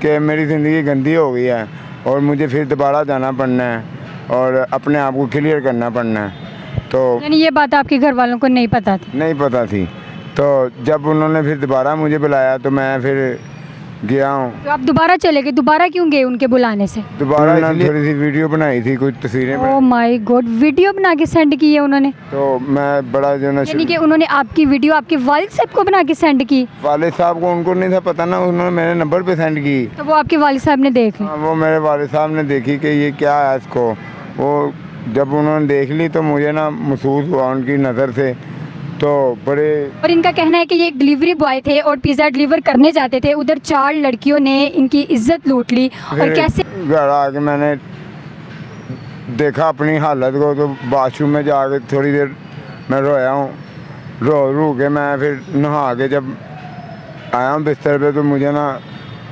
कि मेरी ज़िंदगी गंदी हो गई है और मुझे फिर दोबारा जाना पड़ना है और अपने आप को क्लियर करना पड़ना है। तो यानी ये बात आपके घर वालों को नहीं पता थी? नहीं पता थी, तो जब उन्होंने फिर दोबारा मुझे बुलाया तो मैं फिर गया हूँ। तो आप दोबारा चले गए, दोबारा क्यों गए उनके बुलाने से? दोबारा इसलिए थोड़ी सी वीडियो बनाई थी, कुछ तस्वीरें ओह माय गॉड, वीडियो बना के सेंड की है उन्होंने? तो मैं बड़ा जो ना यानी कि उन्होंने आपकी वीडियो आपके वालिद साहब को बना के सेंड की? वालिद साहब को उनको नहीं था पता ना, उन्होंने मेरे नंबर पे सेंड की। तो वो आपके वालिद साहब ने देख ली? हाँ, वो मेरे वालिद साहब ने देखी कि ये क्या है इसको। वो जब उन्होंने देख ली तो मुझे ना महसूस हुआ उनकी नज़र से, तो बड़े। और इनका कहना है कि ये एक डिलीवरी बॉय थे और पिज़्ज़ा डिलीवर करने जाते थे, उधर 4 लड़कियों ने इनकी इज्जत लूट ली। और फिर कैसे घर आके मैंने देखा अपनी हालत को, तो बाथरूम में जाके थोड़ी देर मैं रोया हूँ। रो के मैं फिर नहा के जब आया हूँ बिस्तर पे, तो मुझे ना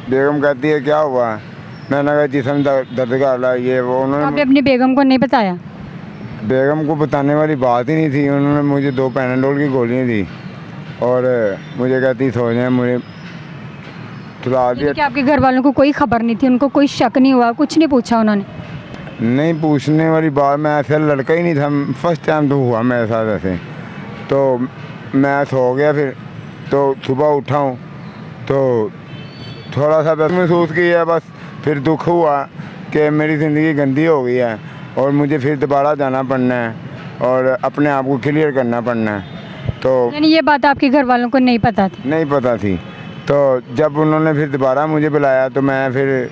बेगम कहती है क्या हुआ है। मैंने कहा जिस्म दर्द कर रहा है ये वो। आपने उन्होंने अपनी बेगम को नहीं बताया? बेगम को बताने वाली बात ही नहीं थी। उन्होंने मुझे 2 पैनाडोल की गोलियाँ दी और मुझे कहती सो जाए, मुझे सुला दिया। कि आपके घर वालों को कोई खबर नहीं थी, उनको कोई शक नहीं हुआ, कुछ नहीं पूछा उन्होंने? नहीं पूछने वाली बात, मैं ऐसा लड़का ही नहीं था, फर्स्ट टाइम तो हुआ मेरे साथ ऐसे। तो मैं सो गया, फिर तो सुबह उठा हूँ तो थोड़ा सा बस महसूस किया, बस फिर दुख हुआ कि मेरी ज़िंदगी गंदी हो गई है और मुझे फिर दोबारा जाना पड़ना है और अपने आप को क्लियर करना पड़ना है। तो यानी ये बात आपके घर वालों को नहीं पता थी? नहीं पता थी, तो जब उन्होंने फिर दोबारा मुझे बुलाया तो मैं फिर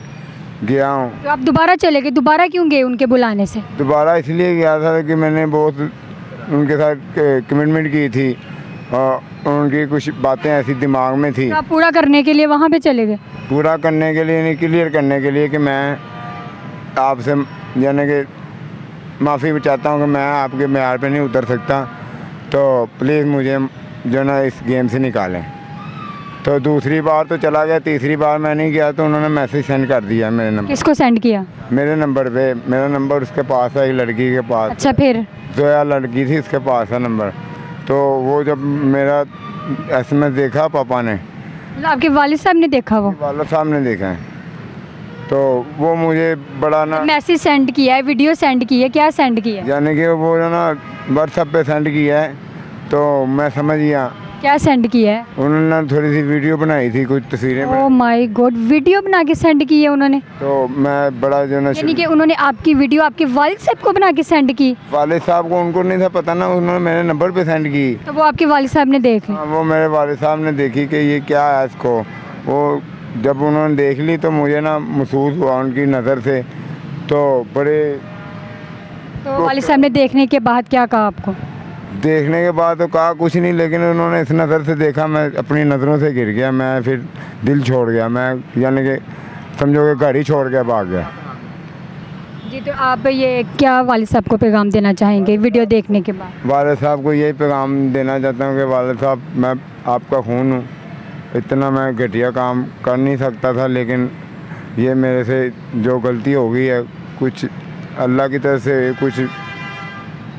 गया हूँ। तो आप दोबारा चले गए, दोबारा क्यों गए उनके बुलाने से? दोबारा इसलिए गया था कि मैंने बहुत उनके साथ कमिटमेंट की थी और उनकी कुछ बातें ऐसी दिमाग में थी। तो आप पूरा करने के लिए वहाँ पे चले गए? पूरा करने के लिए नहीं, क्लियर करने के लिए कि मैं आपसे यानी कि माफ़ी चाहता हूँ कि मैं आपके म्यार पे नहीं उतर सकता, तो प्लीज़ मुझे जो ना इस गेम से निकालें। तो दूसरी बार तो चला गया, तीसरी बार मैं नहीं गया तो उन्होंने मैसेज सेंड कर दिया मेरे नंबर। किसको सेंड किया? मेरे नंबर पे, मेरा नंबर उसके पास है, एक लड़की के पास। अच्छा, फिर? जोया लड़की थी, उसके पास है नंबर। तो वो जब मेरा SMS देखा पापा ने, मतलब आपके वालिद साहब ने देखा? वो वाला साहब ने देखा है, तो वो मुझे बड़ा ना मैसेज सेंड किया है, वीडियो सेंड की है, क्या सेंड किया है? यानी कि वो जो ना व्हाट्सएप पे सेंड किया है, तो मैं समझ गया। क्या सेंड किया है? उन्होंने थोड़ी सी वीडियो बनाई थी, कुछ तस्वीरें ओह माय गॉड, वीडियो बना के सेंड की है उन्होंने? तो मैं बड़ा जो ना यानी कि उन्होंने आपकी वीडियो आपके वालिद साहब को बना के सेंड की? वालिद साहब को उनको नहीं था पता ना, उन्होंने मेरे नंबर पे सेंड की। तो वो आपके वालिद साहब ने देख ली? हाँ, वो मेरे वालिद साहब ने देखी कि ये क्या है इसको। वो जब उन्होंने देख ली तो मुझे ना महसूस हुआ उनकी नज़र से, तो बड़े। तो वालिद साहब ने देखने के बाद क्या कहा आपको? देखने के बाद तो कहा कुछ नहीं, लेकिन उन्होंने इस नज़र से देखा, मैं अपनी नज़रों से गिर गया, मैं फिर दिल छोड़ गया, मैं यानी कि समझो कि घर ही छोड़ के भाग गया। जी, तो आप ये क्या वालिद साहब को पैगाम देना चाहेंगे वीडियो देखने के बाद? वालिद साहब को यही पैगाम देना चाहता हूँ कि वालिद साहब, मैं आपका खून हूँ, इतना मैं घटिया काम कर नहीं सकता था, लेकिन ये मेरे से जो गलती हो गई है, कुछ अल्लाह की तरफ से, कुछ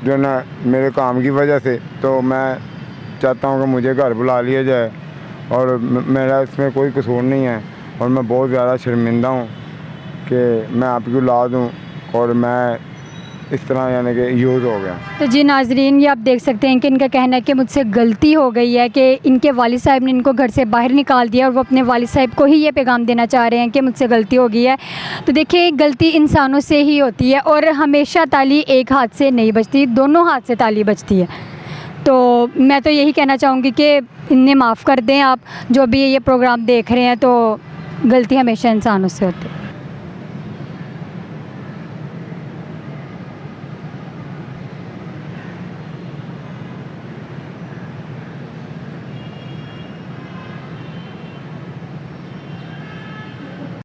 जो ना मेरे काम की वजह से, तो मैं चाहता हूँ कि मुझे घर बुला लिया जाए और मेरा इसमें कोई कसूर नहीं है और मैं बहुत ज़्यादा शर्मिंदा हूँ कि मैं आपकी औलाद हूँ और मैं इस तरह यानी कि यूज़ हो गया। तो जी नाजरीन, ये आप देख सकते हैं कि इनका कहना है कि मुझसे गलती हो गई है, कि इनके वालिद साहब ने इनको घर से बाहर निकाल दिया और वो अपने वालिद साहब को ही ये पैगाम देना चाह रहे हैं कि मुझसे गलती हो गई है। तो देखिए, गलती इंसानों से ही होती है और हमेशा ताली एक हाथ से नहीं बजती, दोनों हाथ से ताली बजती है। तो मैं तो यही कहना चाहूँगी कि इन्हें माफ़ कर दें आप, जो भी ये प्रोग्राम देख रहे हैं, तो गलती हमेशा इंसानों से होती है।